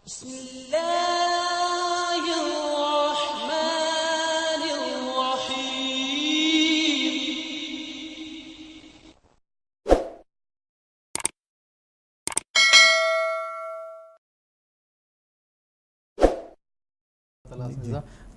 بسم الله الرحمن الرحيم.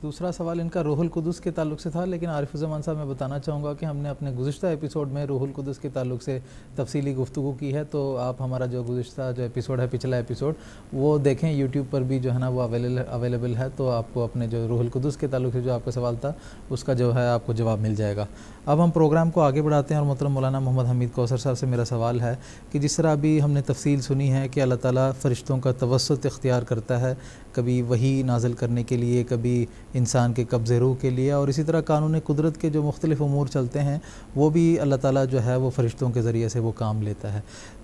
دوسرا سوال ان کا روح القدس کے تعلق سے تھا، لیکن عارف الزمان صاحب میں بتانا چاہوں گا کہ ہم نے اپنے گزشتہ ایپیسوڈ میں روح القدس کے تعلق سے تفصیلی گفتگو کی ہے، تو آپ ہمارا جو گزشتہ جو ایپیسوڈ ہے، پچھلا ایپیسوڈ وہ دیکھیں، یوٹیوب پر بھی جو ہے نا وہ اویلیبل ہے، تو آپ کو اپنے جو روح القدس کے تعلق سے جو آپ کا سوال تھا اس کا جو ہے آپ کو جواب مل جائے گا۔ اب ہم پروگرام کو آگے بڑھاتے ہیں، اور محترم مولانا محمد حمید کوثر صاحب سے میرا سوال ہے کہ جس طرح ابھی ہم نے تفصیل سنی ہے کہ اللہ تعالیٰ فرشتوں کا توسط اختیار کرتا ہے، کبھی وحی نازل کرنے کے لیے، کبھی انسان کے قبض روح کے لیے، اور اسی طرح قانون قدرت کے جو مختلف امور چلتے ہیں وہ بھی اللہ تعالیٰ جو ہے وہ فرشتوں کے ذریعے سے وہ کام لیتا ہے۔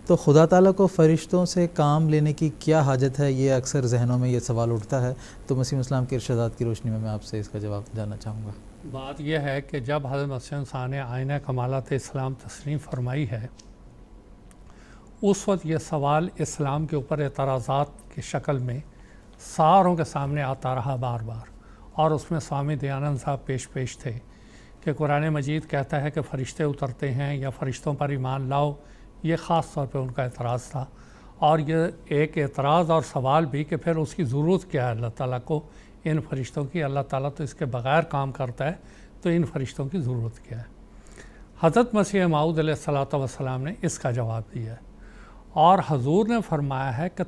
تو خدا تعالیٰ کو فرشتوں سے کام لینے کی کیا حاجت ہے؟ یہ اکثر ذہنوں میں یہ سوال اٹھتا ہے، تو مسیح اسلام کے ارشادات کی روشنی میں آپ سے اس کا جواب جاننا چاہوں گا۔ بات یہ ہے کہ جب حضرت مسیح موعود نے آئینہ کمالات اسلام تسلیم فرمائی ہے، اس وقت یہ سوال اسلام کے اوپر اعتراضات کی شکل میں ساروں کے سامنے آتا رہا بار بار، اور اس میں سوامی دیانند صاحب پیش تھے کہ قرآن مجید کہتا ہے کہ فرشتے اترتے ہیں یا فرشتوں پر ایمان لاؤ، یہ خاص طور پہ ان کا اعتراض تھا۔ اور یہ ایک اعتراض اور سوال بھی کہ پھر اس کی ضرورت کیا ہے اللہ تعالیٰ کو ان فرشتوں کی؟ اللہ تعالیٰ تو اس کے بغیر کام کرتا ہے، تو ان فرشتوں کی ضرورت کیا ہے؟ حضرت مسیح موعود علیہ الصلوۃ والسلام نے اس کا جواب دیا ہے، اور حضور نے فرمایا ہے کہ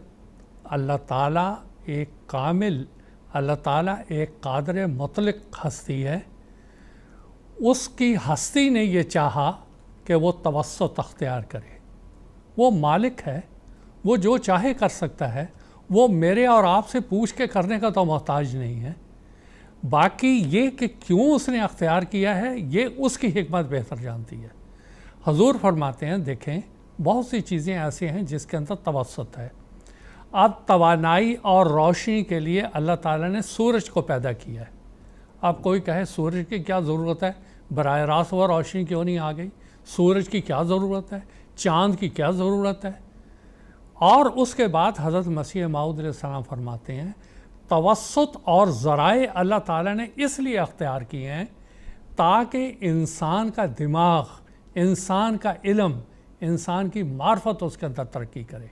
اللہ تعالیٰ ایک کامل، اللہ تعالیٰ ایک قادر مطلق ہستی ہے، اس کی ہستی نے یہ چاہا کہ وہ توسط اختیار کرے۔ وہ مالک ہے، وہ جو چاہے کر سکتا ہے، وہ میرے اور آپ سے پوچھ کے کرنے کا تو محتاج نہیں ہے۔ باقی یہ کہ کیوں اس نے اختیار کیا ہے، یہ اس کی حکمت بہتر جانتی ہے۔ حضور فرماتے ہیں دیکھیں بہت سی چیزیں ایسی ہیں جس کے اندر توسط ہے۔ اب توانائی اور روشنی کے لیے اللہ تعالیٰ نے سورج کو پیدا کیا ہے۔ اب کوئی کہے سورج کی کیا ضرورت ہے، براہ راست وہ روشنی کیوں نہیں آ گئی؟ سورج کی کیا ضرورت ہے؟ چاند کی کیا ضرورت ہے؟ اور اس کے بعد حضرت مسیح موعود علیہ السلام فرماتے ہیں توسط اور ذرائع اللہ تعالیٰ نے اس لیے اختیار کیے ہیں تاکہ انسان کا دماغ، انسان کا علم، انسان کی معرفت اس کے اندر ترقی کرے۔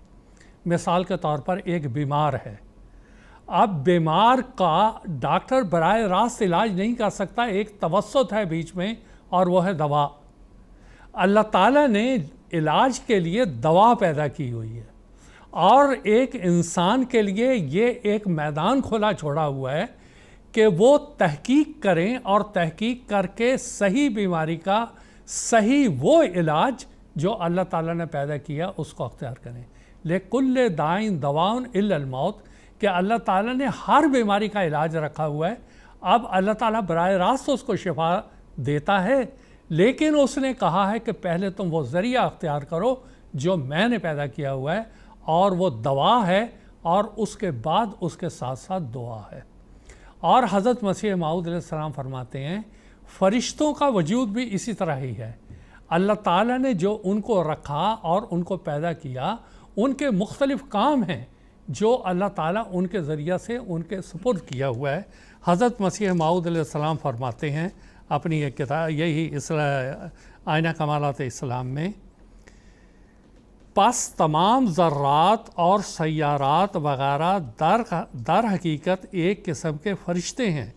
مثال کے طور پر ایک بیمار ہے، اب بیمار کا ڈاکٹر براہ راست علاج نہیں کر سکتا، ایک توسط ہے بیچ میں، اور وہ ہے دوا۔ اللہ تعالیٰ نے علاج کے لیے دوا پیدا کی ہوئی ہے، اور ایک انسان کے لیے یہ ایک میدان کھلا چھوڑا ہوا ہے کہ وہ تحقیق کریں، اور تحقیق کر کے صحیح بیماری کا صحیح وہ علاج جو اللہ تعالیٰ نے پیدا کیا اس کو اختیار کریں۔ لِكُلِّ دَاءٍ دَوَاءٌ إِلَّا الْمَوْتِ، کہ اللہ تعالیٰ نے ہر بیماری کا علاج رکھا ہوا ہے۔ اب اللہ تعالیٰ براہ راست اس کو شفا دیتا ہے، لیکن اس نے کہا ہے کہ پہلے تم وہ ذریعہ اختیار کرو جو میں نے پیدا کیا ہوا ہے، اور وہ دوا ہے، اور اس کے بعد اس کے ساتھ ساتھ دعا ہے۔ اور حضرت مسیح موعود علیہ السلام فرماتے ہیں فرشتوں کا وجود بھی اسی طرح ہی ہے۔ اللہ تعالیٰ نے جو ان کو رکھا اور ان کو پیدا کیا، ان کے مختلف کام ہیں جو اللہ تعالیٰ ان کے ذریعہ سے ان کے سپرد کیا ہوا ہے۔ حضرت مسیح موعود علیہ السلام فرماتے ہیں اپنی ایک کتاب، یہی آئینہ کمالات اسلام میں، پس تمام ذرات اور سیارات وغیرہ در حقیقت ایک قسم کے فرشتے ہیں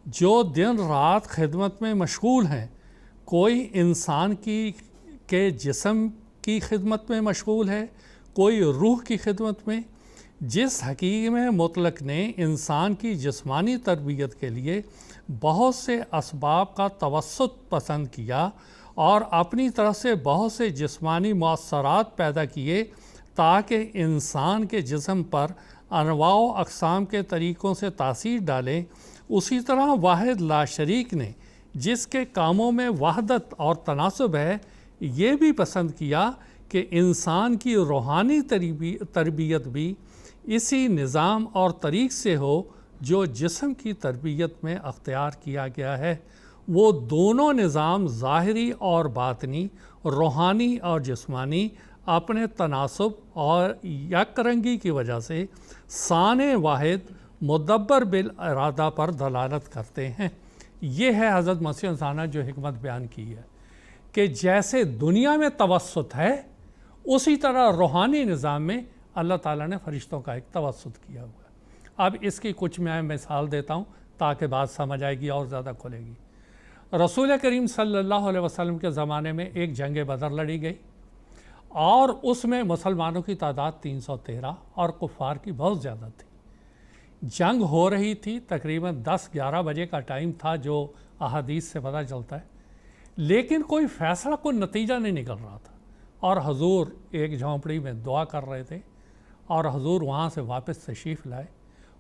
جو دن رات خدمت میں مشغول ہیں۔ کوئی انسان کے جسم کی خدمت میں مشغول ہے، کوئی روح کی خدمت میں۔ جس حکیم مطلق نے انسان کی جسمانی تربیت کے لیے بہت سے اسباب کا توسط پسند کیا، اور اپنی طرف سے بہت سے جسمانی مؤثرات پیدا کیے تاکہ انسان کے جسم پر انواع و اقسام کے طریقوں سے تاثیر ڈالیں، اسی طرح واحد لا شریک نے جس کے کاموں میں وحدت اور تناسب ہے، یہ بھی پسند کیا کہ انسان کی روحانی تربیت بھی اسی نظام اور طریق سے ہو جو جسم کی تربیت میں اختیار کیا گیا ہے۔ وہ دونوں نظام ظاہری اور باطنی، روحانی اور جسمانی، اپنے تناسب اور یک رنگی کی وجہ سے ثانی واحد مدبر بالارادہ پر دلالت کرتے ہیں۔ یہ ہے حضرت مسیح ثانیہ جو حکمت بیان کی ہے کہ جیسے دنیا میں توسط ہے اسی طرح روحانی نظام میں اللہ تعالیٰ نے فرشتوں کا ایک توسط کیا ہوا ہے۔ اب اس کی کچھ میں مثال دیتا ہوں تاکہ بات سمجھ آئے گی اور زیادہ کھلے گی۔ رسول کریم صلی اللہ علیہ وسلم کے زمانے میں ایک جنگ بدر لڑی گئی اور اس میں مسلمانوں کی تعداد 313 اور کفار کی بہت زیادہ تھی۔ جنگ ہو رہی تھی، تقریباً 10-11 بجے کا ٹائم تھا جو احادیث سے پتہ چلتا ہے، لیکن کوئی فیصلہ، کوئی نتیجہ نہیں نکل رہا تھا، اور حضور ایک جھونپڑی میں دعا کر رہے تھے اور حضور وہاں سے واپس تشریف لائے۔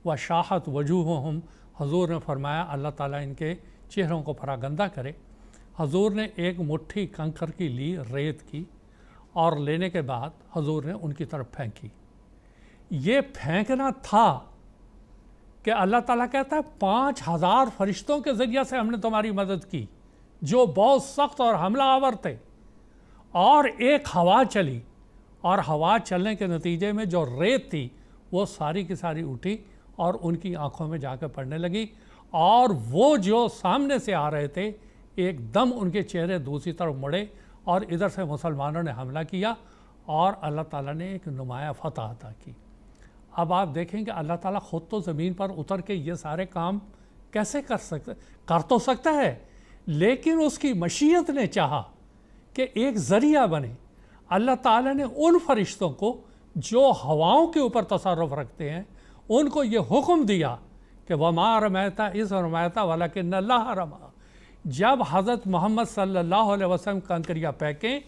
وَشَاحَتْ وَجُوهُهُمْ، حضور نے فرمایا اللہ تعالیٰ ان کے چہروں کو پراگندہ کرے۔ حضور نے ایک مٹھی کنکر کی لی، ریت کی، اور لینے کے بعد حضور نے ان کی طرف پھینکی۔ یہ پھینکنا تھا کہ اللہ تعالیٰ کہتا ہے 5000 فرشتوں کے ذریعہ سے ہم نے تمہاری مدد کی جو بہت سخت اور حملہ آور تھے، اور ایک ہوا چلی، اور ہوا چلنے کے نتیجے میں جو ریت تھی وہ ساری کی ساری اٹھی اور ان کی آنکھوں میں جا کے پڑنے لگی، اور وہ جو سامنے سے آ رہے تھے ایک دم ان کے چہرے دوسری طرف مڑے اور ادھر سے مسلمانوں نے حملہ کیا اور اللہ تعالیٰ نے ایک نمایاں فتح عطا کی۔ اب آپ دیکھیں کہ اللہ تعالیٰ خود تو زمین پر اتر کے یہ سارے کام کیسے کر تو سکتا ہے، لیکن اس کی مشیت نے چاہا کہ ایک ذریعہ بنے۔ اللہ تعالیٰ نے ان فرشتوں کو جو ہواؤں کے اوپر تصرف رکھتے ہیں ان کو یہ حکم دیا کہ وَمَا رَمَيْتَ إِذْ رَمَيْتَ وَلَكِنَّ اللَّهَ رَمَىٰ۔ جب حضرت محمد صلی اللہ علیہ وسلم کنکریاں پھینکیں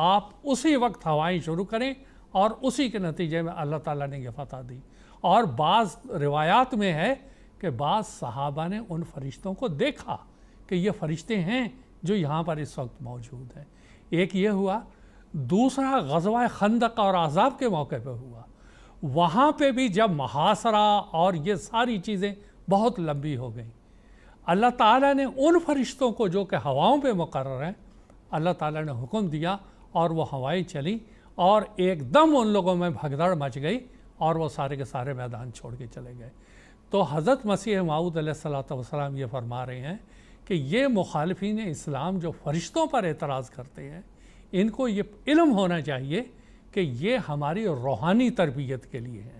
آپ اسی وقت ہوائیں شروع کریں، اور اسی کے نتیجے میں اللہ تعالیٰ نے یہ فتح دی۔ اور بعض روایات میں ہے کہ بعض صحابہ نے ان فرشتوں کو دیکھا کہ یہ فرشتے ہیں جو یہاں پر اس وقت موجود ہیں۔ ایک یہ ہوا، دوسرا غزوہ خندق اور احزاب کے موقع پہ ہوا۔ وہاں پہ بھی جب محاصرہ اور یہ ساری چیزیں بہت لمبی ہو گئیں، اللہ تعالیٰ نے ان فرشتوں کو جو کہ ہواؤں پہ مقرر ہیں، اللہ تعالیٰ نے حکم دیا اور وہ ہوائیں چلی اور ایک دم ان لوگوں میں بھگدڑ مچ گئی اور وہ سارے کے سارے میدان چھوڑ کے چلے گئے۔ تو حضرت مسیح موعود علیہ الصلوۃ والسلام یہ فرما رہے ہیں کہ یہ مخالفین اسلام جو فرشتوں پر اعتراض کرتے ہیں ان کو یہ علم ہونا چاہیے کہ یہ ہماری روحانی تربیت کے لیے ہیں۔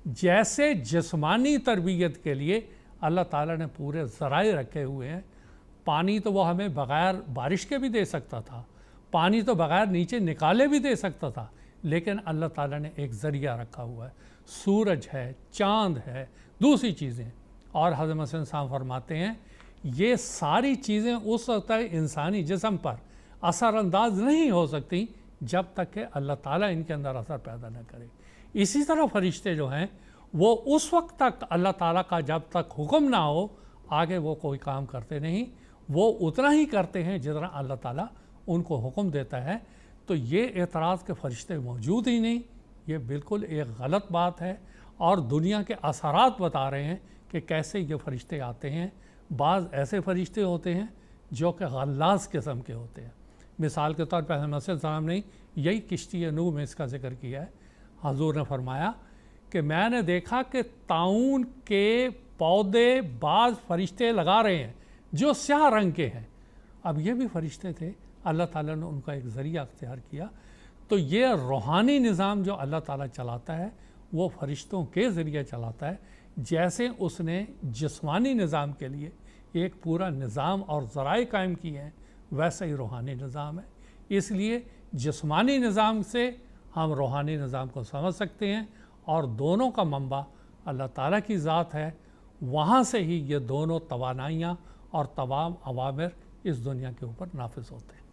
جیسے جسمانی تربیت کے لیے اللہ تعالیٰ نے پورے ذرائع رکھے ہوئے ہیں، پانی تو وہ ہمیں بغیر بارش کے بھی دے سکتا تھا، پانی تو بغیر نیچے نکالے بھی دے سکتا تھا، لیکن اللہ تعالیٰ نے ایک ذریعہ رکھا ہوا ہے، سورج ہے، چاند ہے، دوسری چیزیں۔ اور حضرت مسیح صاحب فرماتے ہیں یہ ساری چیزیں اس وقت تک انسانی جسم پر اثر انداز نہیں ہو سکتی جب تک کہ اللہ تعالیٰ ان کے اندر اثر پیدا نہ کرے۔ اسی طرح فرشتے جو ہیں وہ اس وقت تک اللہ تعالیٰ کا جب تک حکم نہ ہو آگے وہ کوئی کام کرتے نہیں، وہ اتنا ہی کرتے ہیں جتنا اللہ تعالیٰ ان کو حکم دیتا ہے۔ تو یہ اعتراض کہ فرشتے موجود ہی نہیں، یہ بالکل ایک غلط بات ہے، اور دنیا کے اثرات بتا رہے ہیں کہ کیسے یہ فرشتے آتے ہیں۔ بعض ایسے فرشتے ہوتے ہیں جو کہ غلاظ قسم کے ہوتے ہیں۔ مثال کے طور پر حضرت مسیح السلام نے یہی کشتی نوح میں اس کا ذکر کیا ہے۔ حضور نے فرمایا کہ میں نے دیکھا کہ طاعون کے پودے بعض فرشتے لگا رہے ہیں جو سیاہ رنگ کے ہیں۔ اب یہ بھی فرشتے تھے، اللہ تعالیٰ نے ان کا ایک ذریعہ اختیار کیا۔ تو یہ روحانی نظام جو اللہ تعالیٰ چلاتا ہے وہ فرشتوں کے ذریعے چلاتا ہے، جیسے اس نے جسمانی نظام کے لیے ایک پورا نظام اور ذرائع قائم کیے ہیں ویسا ہی روحانی نظام ہے۔ اس لیے جسمانی نظام سے ہم روحانی نظام کو سمجھ سکتے ہیں، اور دونوں کا منبع اللہ تعالیٰ کی ذات ہے، وہاں سے ہی یہ دونوں توانائیاں اور تمام اوامر اس دنیا کے اوپر نافذ ہوتے ہیں۔